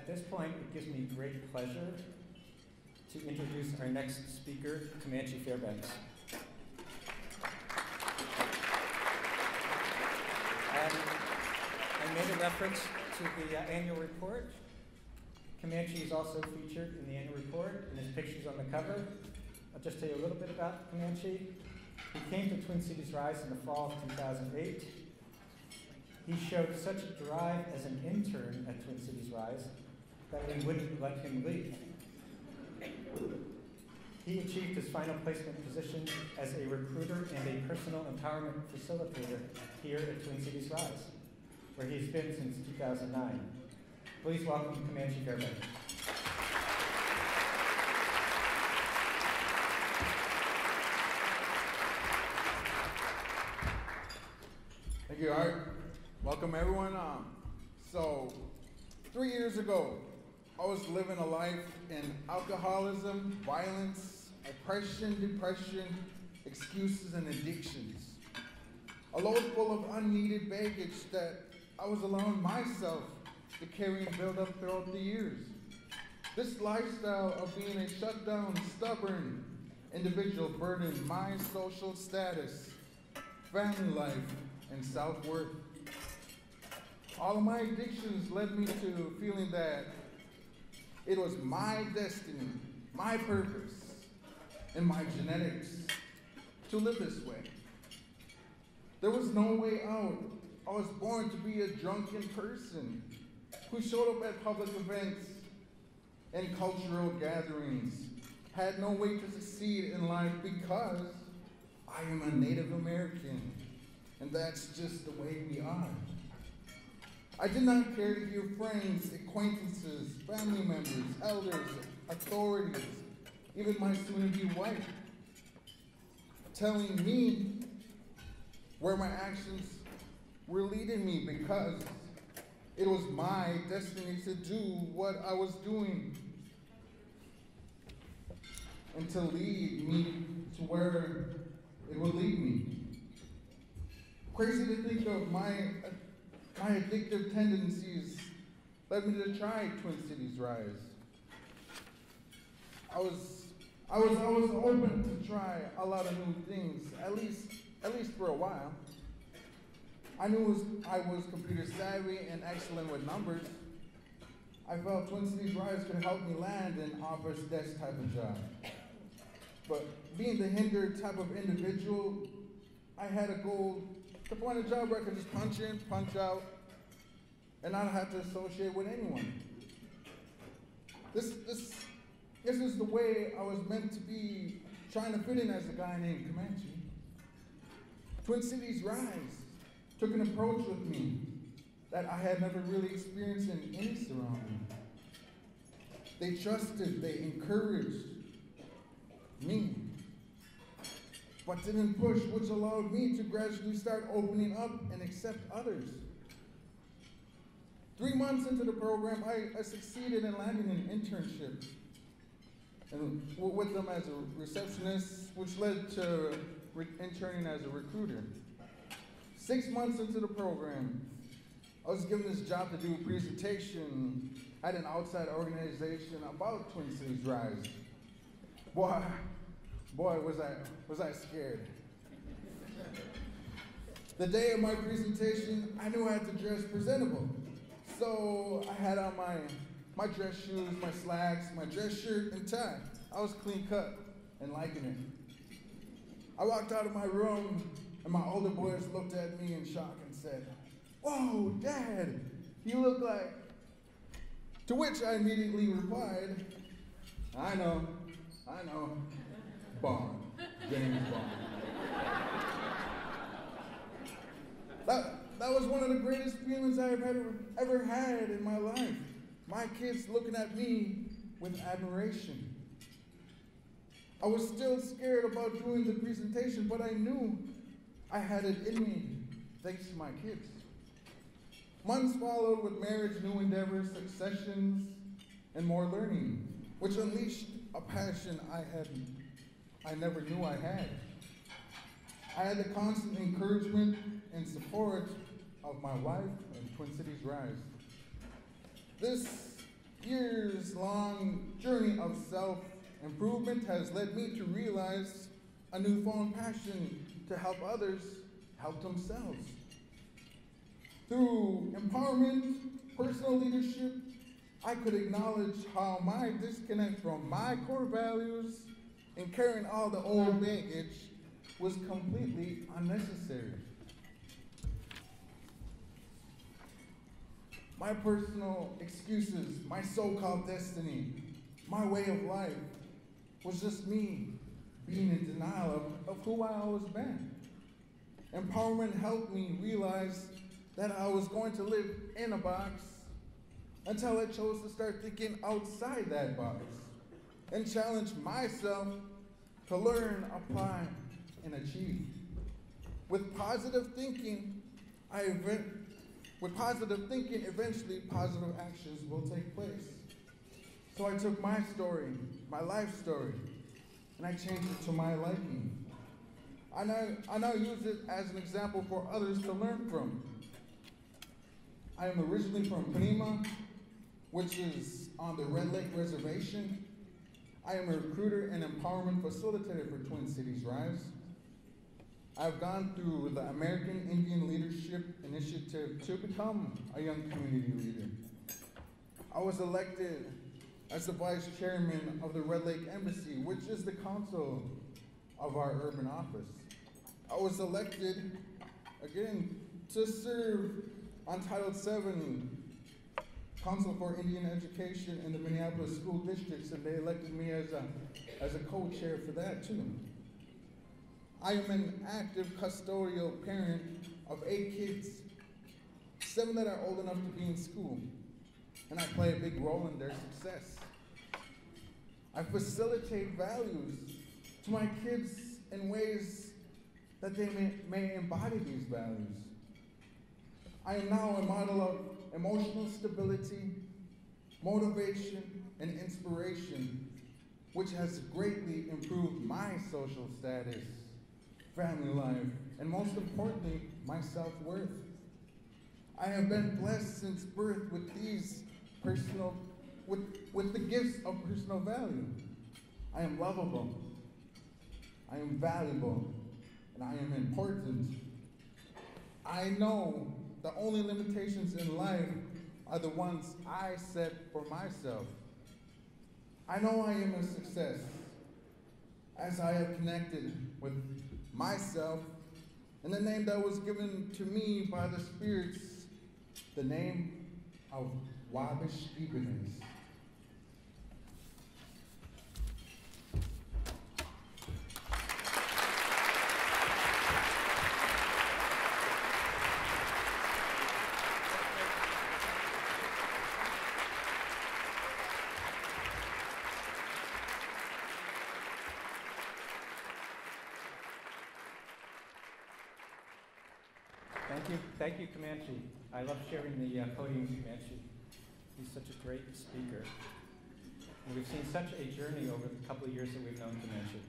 At this point, it gives me great pleasure to introduce our next speaker, Comanche Fairbanks. I made a reference to the annual report. Comanche is also featured in the annual report, and his picture's on the cover. I'll just tell you a little bit about Comanche. He came to Twin Cities Rise in the fall of 2008. He showed such a drive as an intern at Twin Cities Rise that we wouldn't let him leave. He achieved his final placement position as a recruiter and a personal empowerment facilitator here at Twin Cities Rise, where he's been since 2009. Please welcome Comanche Fairbanks. Thank you, Art. Welcome, everyone. So, 3 years ago, I was living a life in alcoholism, violence, oppression, depression, excuses, and addictions. A load full of unneeded baggage that I was allowing myself to carry and build up throughout the years. This lifestyle of being a shut down, stubborn individual burdened my social status, family life, and self-worth. All of my addictions led me to feeling that it was my destiny, my purpose, and my genetics to live this way. There was no way out. I was born to be a drunken person who showed up at public events and cultural gatherings, had no way to succeed in life because I am a Native American, and that's just the way we are. I did not care to hear friends, acquaintances, family members, elders, authorities, even my soon-to-be wife, telling me where my actions were leading me because it was my destiny to do what I was doing and to lead me to where it would lead me. Crazy to think of my addictive tendencies led me to try Twin Cities Rise. I was always open to try a lot of new things, at least for a while. I knew I was computer savvy and excellent with numbers. I felt Twin Cities Rise could help me land an office desk type of job. But being the hindered type of individual, I had a goal to find a job where I could just punch in, punch out, and not have to associate with anyone. This is the way I was meant to be, trying to fit in as a guy named Comanche. Twin Cities Rise took an approach with me that I had never really experienced in any surrounding. They trusted, they encouraged me, but didn't push, which allowed me to gradually start opening up and accept others. 3 months into the program, I succeeded in landing an internship and with them as a receptionist, which led to interning as a recruiter. 6 months into the program, I was given this job to do a presentation at an outside organization about Twin Cities Rise. Boy, was I scared. The day of my presentation, I knew I had to dress presentable. So I had on my dress shoes, my slacks, my dress shirt, and tie. I was clean cut and liking it. I walked out of my room, and my older boys looked at me in shock and said, "Whoa, Dad, you look like..." To which I immediately replied, I know, Bond, James Bond. That was one of the greatest feelings I've ever had in my life. My kids looking at me with admiration. I was still scared about doing the presentation, but I knew I had it in me, thanks to my kids. Months followed with marriage, new endeavors, successions, and more learning, which unleashed a passion I never knew I had. I had the constant encouragement and support of my wife and Twin Cities Rise. This years-long journey of self-improvement has led me to realize a newfound passion to help others help themselves. Through empowerment, personal leadership, I could acknowledge how my disconnect from my core values and carrying all the old baggage was completely unnecessary. My personal excuses, my so-called destiny, my way of life was just me being in denial of who I always been. Empowerment helped me realize that I was going to live in a box until I chose to start thinking outside that box and challenge myself to learn, apply, and achieve. With positive thinking, eventually positive actions will take place. So I took my story, my life story, and I changed it to my liking. I now use it as an example for others to learn from. I am originally from Panema, which is on the Red Lake Reservation. I am a recruiter and empowerment facilitator for Twin Cities Rise. I've gone through the American Indian Leadership Initiative to become a young community leader. I was elected as the vice chairman of the Red Lake Embassy, which is the council of our urban office. I was elected, again, to serve on Title VII Council for Indian Education in the Minneapolis School Districts, and they elected me as a co-chair for that too. I am an active custodial parent of 8 kids, 7 that are old enough to be in school, and I play a big role in their success. I facilitate values to my kids in ways that they may embody these values. I am now a model of emotional stability, motivation, and inspiration, which has greatly improved my social status, family life, and most importantly, my self-worth. I have been blessed since birth with these with the gifts of personal value. I am lovable, I am valuable, and I am important. I know the only limitations in life are the ones I set for myself. I know I am a success as I have connected with myself and the name that was given to me by the spirits, the name of Wabish Ebenez. Thank you, Comanche. I love sharing the podium with Comanche. He's such a great speaker. And we've seen such a journey over the couple of years that we've known Comanche.